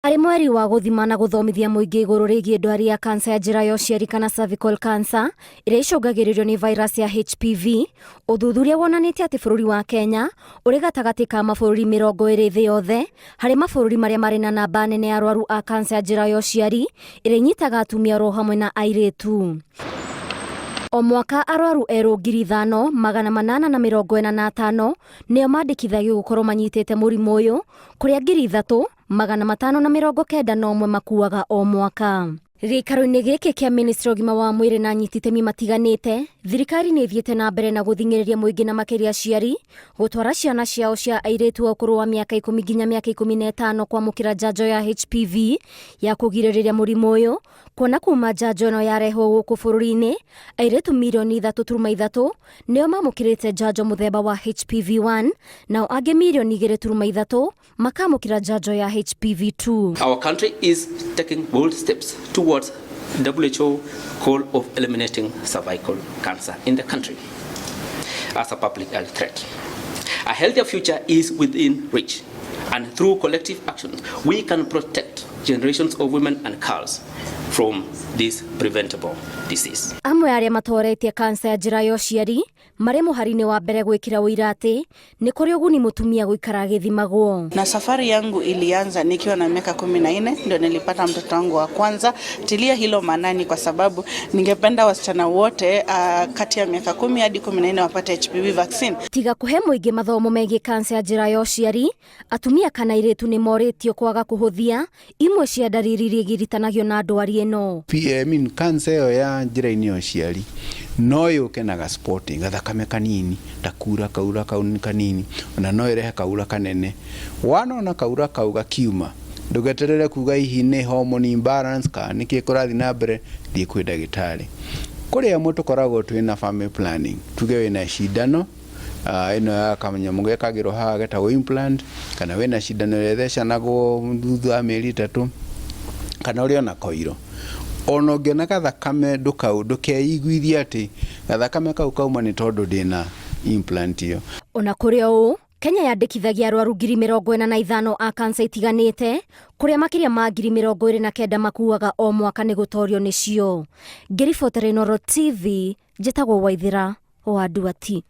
Arĩ mweri wa gũthima na gũthomithia mũingĩ igũrũ rĩgiĩ ndwari ya kansa ya njĩra ya ũciari kana cervical cancer ĩrĩa icũngagĩrĩrio nĩ virus ya HPV, ũthuthuria wonanĩtie atĩ bũrũri wa Kenya ũrĩ gatagatĩ ka mabũrũri 20 thĩ yothe harĩ mabũrũri marĩa marĩ na namba nene ya arwaru a kansa ya njĩra ya ũciari ĩrĩa inyitaga atumia oro hamwe na airĩtu. O mwaka arwaru erũ 5,845 nĩo mandĩkithagio gũkorwo manyitĩte mũrimũ ũyũ, kũrĩa 3,591 makuaga o mwaka. Gĩikaro-inĩ gĩkĩ kĩa Ministry of ũgima wa mwĩrĩ na anyiti itemi matiganĩte, thirikari nĩ ĩthiĩte na mbere na gũthing'ĩrĩria mũingĩ na makĩria aciari gũtwara ciana ciao cia airĩtu a ũkũrũ wa mĩaka 10 nginya mĩaka 15 kwamũkĩra njanjo ya HPV ya kũgirĩrĩria mũrimũ ũyũ, kuona kuma njanjo ĩno yarehwo gũkũ bũrũri-inĩ, airĩtu milioni 3.3 nĩo mamũkĩrĩte njanjo mũthemba wa HPV1, nao angĩ milioni 2.3 makamũkĩra njanjo ya HPV2. Our country is taking bold steps towards WHO goal of eliminating cervical cancer in the country as a public health threat. A healthier future is within reach, and through collective action, we can protect generations of women and girls from this preventable disease. Amwe arĩa matoretie kansa ya njĩra ya ũciari marĩ mũhari-inĩ wa mbere gwĩkĩra ũira atĩ nĩ kũrĩ ũguni mũtumia gũikara agĩthimagwo. Na safari yangu ilianza nikiwa na miaka 14, ndio nilipata mtoto wangu wa kwanza. Tilia hilo manani kwa sababu ningependa wasichana wote kati ya miaka 10 hadi 14 wapate HPV vaccine. Tiga kuhe mũingĩ mathomo megiĩ kansa ya njĩra ya ũciari, atumia kana airĩtu nĩ morĩtio kwaga kũhũthia imwe cia ndariri iria igiritanagio na ndwari ĩno. Kansa ĩyo ya njĩra-inĩ ya ũciari no yũke na gaspotting gathakame kanini, takura kaura kau kanini, ona no ĩrehe kaura kanene. Wanona kaura kau gakiuma, ndũgeterere kuga hihi nĩ hormone imbalance ka nĩkĩ kũrathiĩ na mbere, thiĩ kwĩ ndagĩtarĩ. Kũrĩ amwe tũkoragwo twĩna family planning, tuge wĩna cindano ĩno ya kanyamũ gekagĩrwo haha getagwo implant, kana wĩna cindano ĩrĩa thecanagwo thutha wa mĩeri 3, kana ũrĩ ona koiro. Ono ngĩona gathakame ndũkeiguithie atĩ gathakame kau kauma nĩ tondũ ndĩna implant ĩyo. Ona kũrĩ ũũ, Kenya yandĩkithagia arwaru 45,000 a kansa itiganĩte, kũrĩa makĩria ma 29,000 makuaga o mwaka nĩ gũtorio nĩcio. Ngĩribotera Inooro TV, njĩtagwo Waithĩra wa Nduati.